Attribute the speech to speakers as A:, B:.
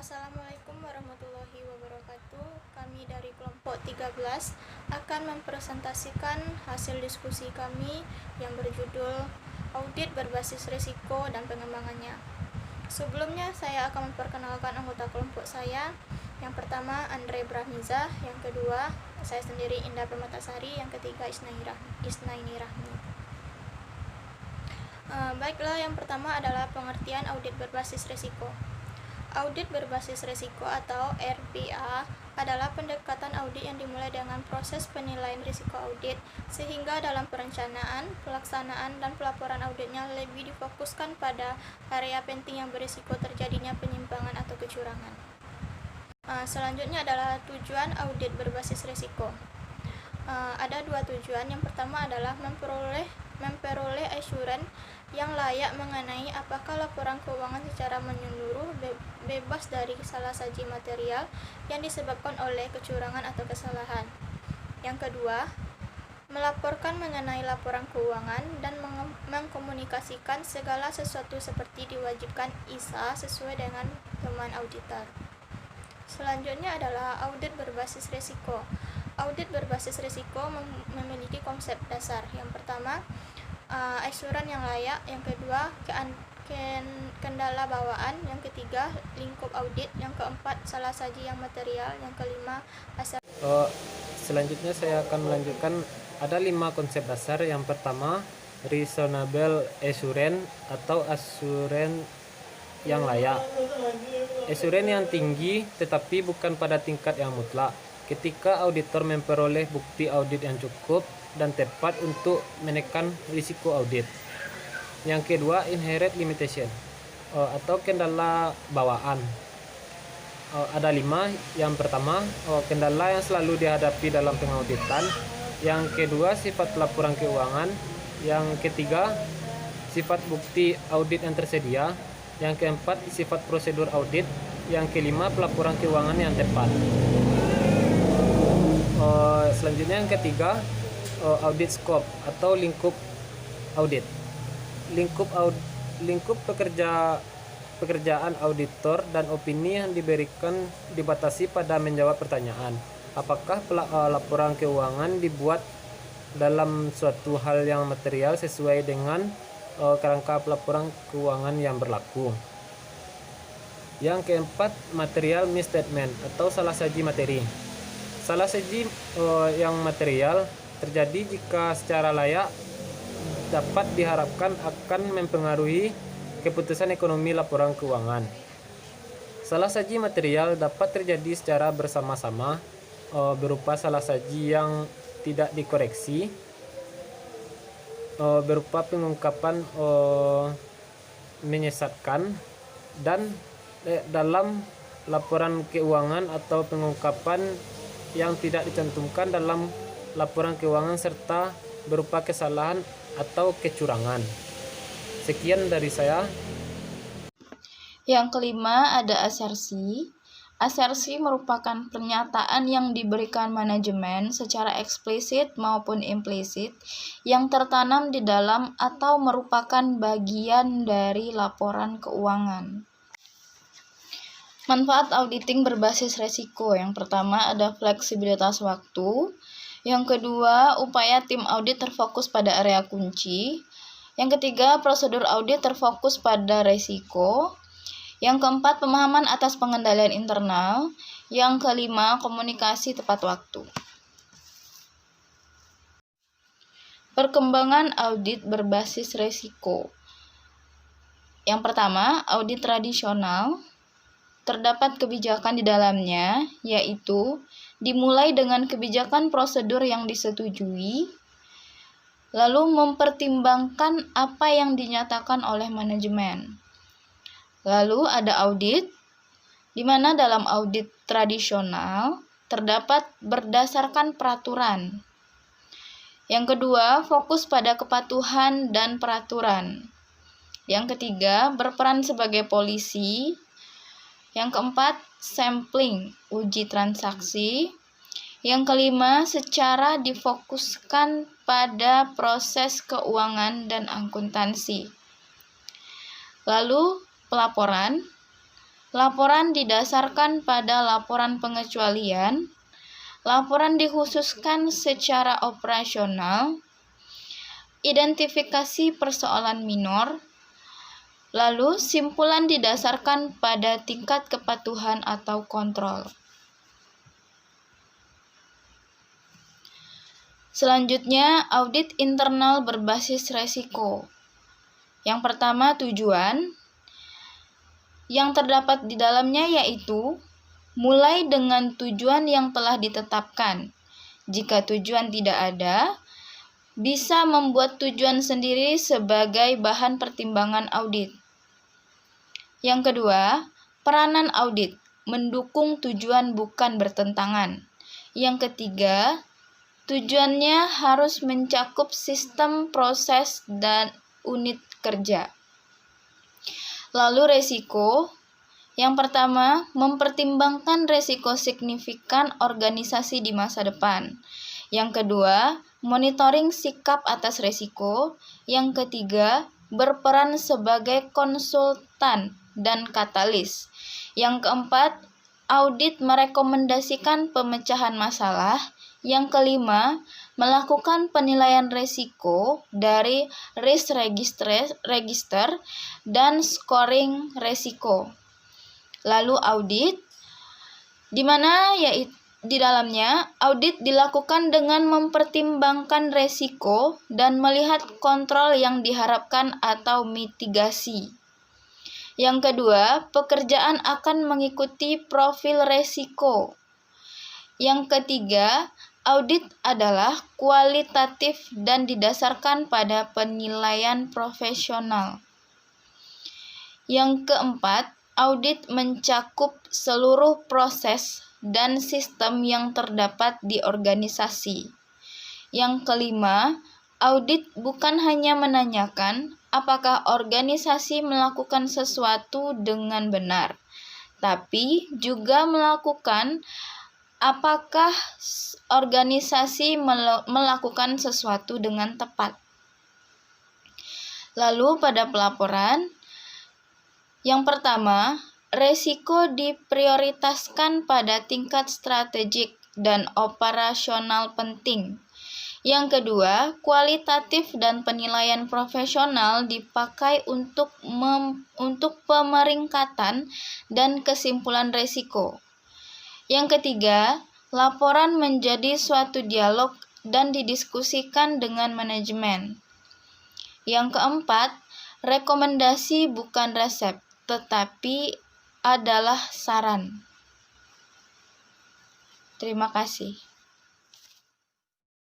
A: Assalamualaikum warahmatullahi wabarakatuh. Kami dari kelompok 13 akan mempresentasikan hasil diskusi kami yang berjudul Audit Berbasis Risiko dan Pengembangannya. Sebelumnya saya akan memperkenalkan anggota kelompok saya. Yang pertama Andre Brahmiza, yang kedua saya sendiri Indah Permatasari, yang ketiga Isnaini Rahmi. Baiklah, yang pertama adalah pengertian audit berbasis risiko. Audit berbasis risiko atau RBA adalah pendekatan audit yang dimulai dengan proses penilaian risiko audit, sehingga dalam perencanaan, pelaksanaan, dan pelaporan auditnya lebih difokuskan pada area penting yang berisiko terjadinya penyimpangan atau kecurangan. Selanjutnya adalah tujuan audit berbasis risiko. Ada dua tujuan. Yang pertama adalah memperoleh assurance yang layak mengenai apakah laporan keuangan secara menyeluruh bebas dari salah saji material yang disebabkan oleh kecurangan atau kesalahan. Yang kedua, melaporkan mengenai laporan keuangan dan mengkomunikasikan segala sesuatu seperti diwajibkan ISA sesuai dengan teman auditor. Selanjutnya adalah audit berbasis risiko. Audit berbasis risiko memiliki konsep dasar. Yang pertama, assurance yang layak. Yang kedua, kendala bawaan. Yang ketiga, lingkup audit. Yang keempat, salah saji yang material. Yang kelima,
B: Selanjutnya saya akan melanjutkan, ada 5 konsep dasar. Yang pertama, reasonable assurance atau assurance yang layak. Assurance yang tinggi tetapi bukan pada tingkat yang mutlak, ketika auditor memperoleh bukti audit yang cukup dan tepat untuk menekan risiko audit. Yang kedua, inherent limitation atau kendala bawaan. Ada 5. Yang pertama, kendala yang selalu dihadapi dalam pengauditan. Yang kedua, sifat laporan keuangan. Yang ketiga, sifat bukti audit yang tersedia. Yang keempat, sifat prosedur audit. Yang kelima, pelaporan keuangan yang tepat. Selanjutnya yang ketiga, audit scope atau lingkup audit. Lingkup pekerjaan auditor dan opini yang diberikan dibatasi pada menjawab pertanyaan, apakah laporan keuangan dibuat dalam suatu hal yang material sesuai dengan kerangka pelaporan keuangan yang berlaku. Yang keempat, material misstatement atau salah saji materi. Salah saji yang material terjadi jika secara layak dapat diharapkan akan mempengaruhi keputusan ekonomi laporan keuangan. Salah saji material dapat terjadi secara bersama-sama, berupa salah saji yang tidak dikoreksi, berupa pengungkapan menyesatkan, dan dalam laporan keuangan atau pengungkapan yang tidak dicantumkan dalam laporan keuangan serta berupa kesalahan atau kecurangan. Sekian dari saya.
C: Yang kelima ada asersi. Asersi merupakan pernyataan yang diberikan manajemen secara eksplisit maupun implisit yang tertanam di dalam atau merupakan bagian dari laporan keuangan. Manfaat auditing berbasis risiko. Yang pertama ada fleksibilitas waktu. Yang kedua, upaya tim audit terfokus pada area kunci. Yang ketiga, prosedur audit terfokus pada risiko. Yang keempat, pemahaman atas pengendalian internal. Yang kelima, komunikasi tepat waktu. Perkembangan audit berbasis risiko. Yang pertama, audit tradisional. Terdapat kebijakan di dalamnya, yaitu dimulai dengan kebijakan prosedur yang disetujui, lalu mempertimbangkan apa yang dinyatakan oleh manajemen. Lalu ada audit, di mana dalam audit tradisional terdapat berdasarkan peraturan. Yang kedua, fokus pada kepatuhan dan peraturan. Yang ketiga, berperan sebagai polisi. Yang keempat, sampling, uji transaksi. Yang kelima, secara difokuskan pada proses keuangan dan akuntansi. Lalu, pelaporan. laporan didasarkan pada laporan pengecualian, laporan dikhususkan secara operasional, identifikasi persoalan minor, lalu simpulan didasarkan pada tingkat kepatuhan atau kontrol. Selanjutnya, audit internal berbasis resiko. Yang pertama, tujuan. Yang terdapat di dalamnya yaitu mulai dengan tujuan yang telah ditetapkan. Jika tujuan tidak ada, bisa membuat tujuan sendiri sebagai bahan pertimbangan audit. Yang kedua, peranan audit, mendukung tujuan bukan bertentangan. Yang ketiga, tujuannya harus mencakup sistem, proses, dan unit kerja. Lalu resiko. Yang pertama, mempertimbangkan resiko signifikan organisasi di masa depan. Yang kedua, monitoring sikap atas resiko. Yang ketiga, berperan sebagai konsultan dan katalis. Yang keempat, audit merekomendasikan pemecahan masalah. Yang kelima, melakukan penilaian resiko dari risk register dan scoring resiko. Lalu audit, di mana di dalamnya audit dilakukan dengan mempertimbangkan resiko dan melihat kontrol yang diharapkan atau mitigasi. Yang kedua, pekerjaan akan mengikuti profil resiko. Yang ketiga, audit adalah kualitatif dan didasarkan pada penilaian profesional. Yang keempat, audit mencakup seluruh proses dan sistem yang terdapat di organisasi. Yang kelima, audit bukan hanya menanyakan apakah organisasi melakukan sesuatu dengan benar, tapi juga melakukan apakah organisasi melakukan sesuatu dengan tepat. Lalu pada pelaporan, yang pertama, resiko diprioritaskan pada tingkat strategik dan operasional penting. Yang kedua, kualitatif dan penilaian profesional dipakai untuk pemeringkatan dan kesimpulan resiko. Yang ketiga, laporan menjadi suatu dialog dan didiskusikan dengan manajemen. Yang keempat, rekomendasi bukan resep, tetapi adalah saran. Terima kasih.